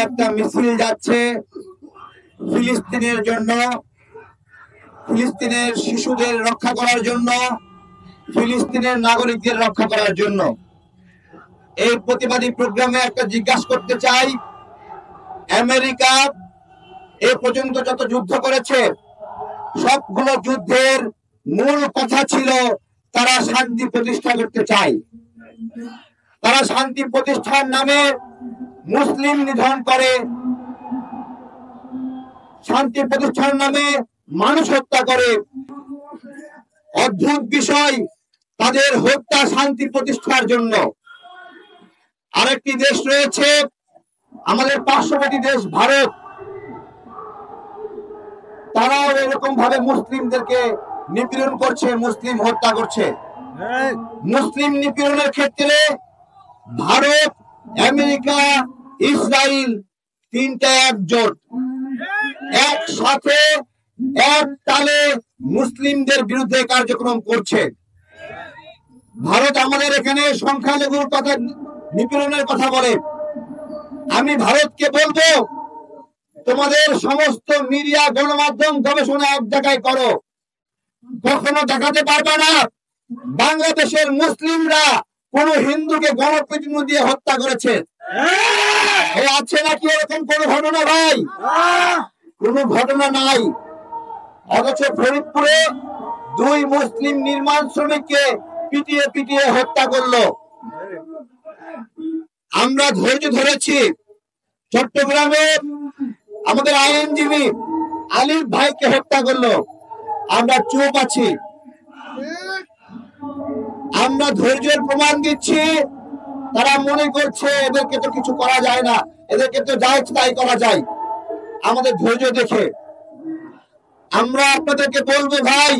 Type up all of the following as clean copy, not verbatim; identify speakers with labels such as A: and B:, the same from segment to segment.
A: একটা মিছিল যাচ্ছে ফিলিস্তিনের জন্য, ফিলিস্তিনের শিশুদের রক্ষা করার জন্য, ফিলিস্তিনের নাগরিকদের রক্ষা করার জন্য। এই প্রতিবাদী প্রোগ্রামে একটা জিজ্ঞাসা করতে চাই, আমেরিকা এ পর্যন্ত যত যুদ্ধ করেছে সবগুলো যুদ্ধের মূল কথা ছিল তারা শান্তি প্রতিষ্ঠা করতে চায়। তারা শান্তি প্রতিষ্ঠার নামে মুসলিম নিধন করে, শান্তি প্রতিষ্ঠার নামে মানুষ হত্যা করে। অদ্ভুত বিষয়, তাদের হত্যা শান্তি প্রতিষ্ঠার জন্য। আরেকটি দেশ রয়েছে আমাদের পার্শ্ববর্তী দেশ ভারত, তারাও এরকম ভাবে মুসলিমদেরকে নিপীড়ন করছে, মুসলিম হত্যা করছে। মুসলিম নিপীড়নের ক্ষেত্রে ভারত, আমেরিকা, ইসরায়েল তিনটা একজোট, একসাথে এক তালে মুসলিমদের বিরুদ্ধে কার্যক্রম করছে। ভারত আমাদের এখানে সংখ্যালঘুর কথা, নিপীড়নের কথা বলে। আমি ভারতকে বলবো, তোমাদের সমস্ত মিডিয়া, গণমাধ্যম, গবেষণা এক জায়গায় করো। কখনো দেখাতে পারবে না বাংলাদেশের মুসলিমরা কোন হিন্দুকে গণপিটুনি দিয়ে হত্যা করেছে। আছে নাকি এরকম কোন ঘটনা? ভাই, কোন ঘটনা নাই। অথচ ফরিদপুরে 2 মুসলিম নির্মাণ শ্রমিককে পিটিয়ে পিটিয়ে হত্যা করলো। আমরা ধৈর্য ধরেছি। চট্টগ্রামে আমাদের আইনজীবী আলিফ ভাইকে হত্যা করলো, আমরা চুপ আছি। আমরা ধৈর্যের প্রমাণ দিচ্ছি। তারা মনে করছে এদেরকে তো কিছু করা যায় না, এদেরকে তো যা ইচ্ছা তাই করা যায়। আমাদের ধৈর্য দেখে আমরা আপনাদেরকে বলবো, ভাই,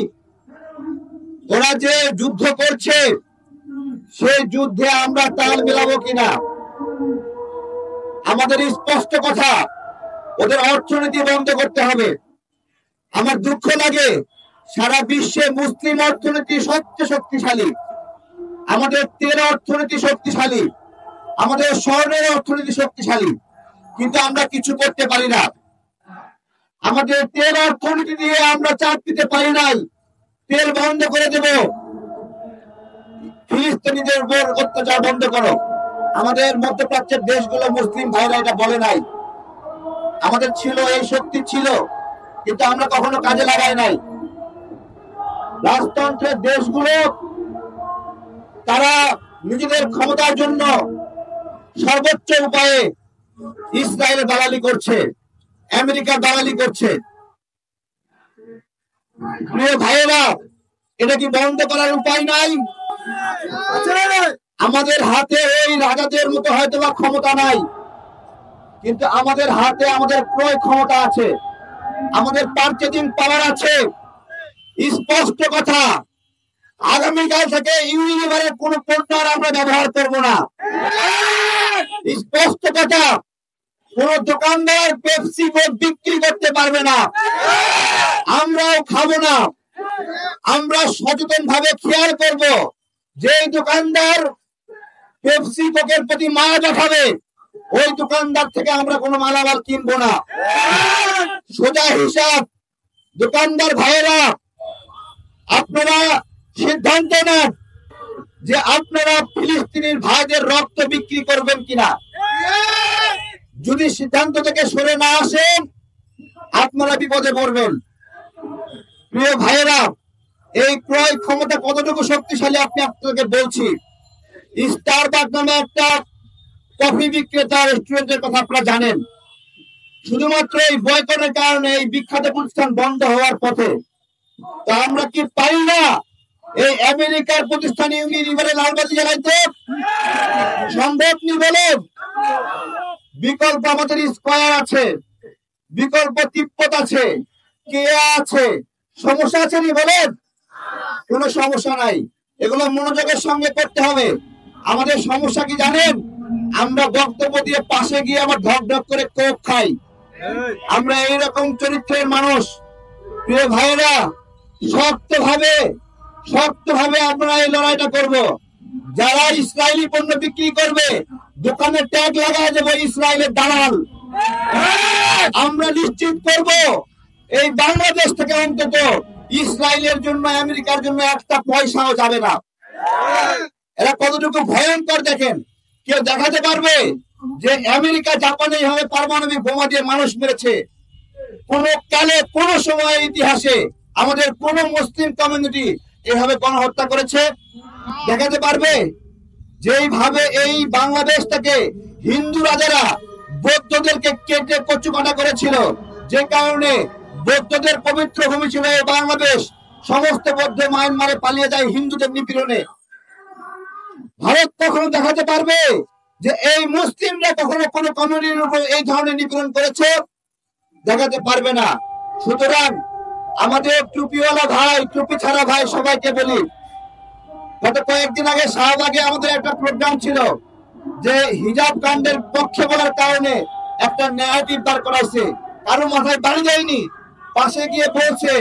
A: ওরা যে যুদ্ধ করছে সেই যুদ্ধে আমরা তাল মেলাবো কিনা। আমাদের স্পষ্ট কথা, ওদের অর্থনীতি বন্ধ করতে হবে। আমার দুঃখ লাগে, সারা বিশ্বে মুসলিম অর্থনীতি সবচেয়ে শক্তিশালী, আমাদের তেল অর্থনীতি শক্তিশালী, আমাদের স্বর্ণের অর্থনীতি শক্তিশালী, কিন্তু আমরা কিছু করতে পারি না। আমাদের তেল অর্থনীতি দিয়ে আমরা চাপ দিতে পারি নাই। তেল বন্ধ করে দেব, ফিলিস্তিনিদের উপর অত্যাচার বন্ধ করো। আমাদের মধ্যপ্রাচ্যের দেশগুলো মুসলিম ভাইরা এটা বলে নাই। আমাদের ছিল, এই শক্তি ছিল, কিন্তু আমরা কখনো কাজে লাগাই নাই। রাজতন্ত্রের দেশগুলো তারা নিজেদের ক্ষমতার জন্য সর্বোচ্চ উপায়ে ইসরায়েলের দালালি করছে, আমেরিকার দালালি করছে। প্রিয় ভাইয়েরা, এটা কি বন্ধ করার উপায় নাই? আমাদের হাতে ওই রাজাদের মতো হয়তো বা ক্ষমতা নাই, কিন্তু আমাদের হাতে আমাদের ক্রয় ক্ষমতা আছে, আমাদের পারচেজিং পাওয়ার আছে। স্পষ্ট কথা, আগামীকাল থেকে ইউনিলিভারের কোন পণ্য আমরা ব্যবহার করব না। স্পষ্ট কথা, কোন দোকানদার পেপসি কোক বিক্রি করতে পারবে না, আমরাও খাবো না। আমরা সচেতন ভাবে খেয়াল করব, যে দোকানদার পেপসি কোকের প্রতি মায়া দেখাবে ওই দোকানদার থেকে আমরা কোনো মালামাল কিনবো না। সোজা হিসাব, দোকানদার ভাইয়েরা, আপনারা সিদ্ধান্ত নেন যে আপনারা ফিলিস্তিনের ভাইদের রক্ত বিক্রি করবেন কিনা। যদি সিদ্ধান্ত থেকে সরে না আসেন, আপনারা বিপদে পড়বেন। প্রিয় ভাইয়েরা, এই ক্রয় ক্ষমতা কতটুকু শক্তিশালী আপনি আপনাকে বলছি। স্টারবাকস নামে একটা কফি বিক্রেতা রেস্টুরেন্টের কথা আপনারা জানেন। শুধুমাত্র এই বয়কটের কারণে এই বিখ্যাত প্রতিষ্ঠান বন্ধ হওয়ার পথে। তা আমরা কি পারি না এই আমেরিকার প্রতিষ্ঠান ইউনিলিভারে লালবাতি জ্বালাইতে? সম্ভব নি বলেন? বিকল্প আমাদের স্কয়ার আছে, বিকল্প তিব্বত আছে, কেয়া আছে। সমস্যা আছে নি বলেন? কোনো সমস্যা নাই। এগুলো মনোযোগের সঙ্গে করতে হবে। আমাদের সমস্যা কি জানেন? আমরা বক্তব্য দিয়ে পাশে গিয়ে আবার ঢক ঢক করে কোক খাই। আমরা এইরকম চরিত্রের মানুষ। প্রিয় ভাইয়েরা, শক্তভাবে আমরা এই লড়াইটা করব। যারা ইসরায়েলি পণ্য বিক্রি করবে, দোকানে ট্যাগ লাগায় দেবো ইসরায়েলের দালাল। আমরা নিশ্চিত করব এই বাংলাদেশ থেকে অন্তত ইসরায়েলের জন্য আমেরিকার জন্য একটা পয়সাও যাবে না। এরা কতটুকু ভয়ঙ্কর দেখেন। কেউ দেখাতে পারবে যে আমেরিকা জাপানে এইভাবে পারমাণবিক বোমা দিয়ে মানুষ মেরেছে? কোন কালে কোন সময় ইতিহাসে আমাদের কোন মুসলিম কমিউনিটি এভাবে গণহত্যা করেছে? দেখাতে পারবে? যেইভাবে এই বাংলাদেশটাকে হিন্দু রাজারা বৌদ্ধদেরকে কেটে কচুকাটা করেছিল, যে কারণে বৌদ্ধদের পবিত্র ভূমি ছিল এই বাংলাদেশ, সমস্ত বৌদ্ধ মায়ানমারে পালিয়ে যায় হিন্দুদের নিপীড়নে। ভারত কখনো দেখাতে পারবে যে এই মুসলিমরা কখনো কোনো কমিউনিটির উপর এই ধরনের নিপীড়ন করেছে? দেখাতে পারবে না। সুতরাং আমাদের টুপিওয়ালা ভাই, টুপি ছাড়া ভাই সবাইকে বলি, গত কয়েকদিন আগে শাহবাগে আমাদের একটা প্রোগ্রাম ছিল যে হিজাব কাণ্ডের পক্ষে বলার কারণে একটা ন্যারেটিভ দাঁড় করাইছে, কারো মাথায় বাড়ি যায়নি, পাশে গিয়ে বলছে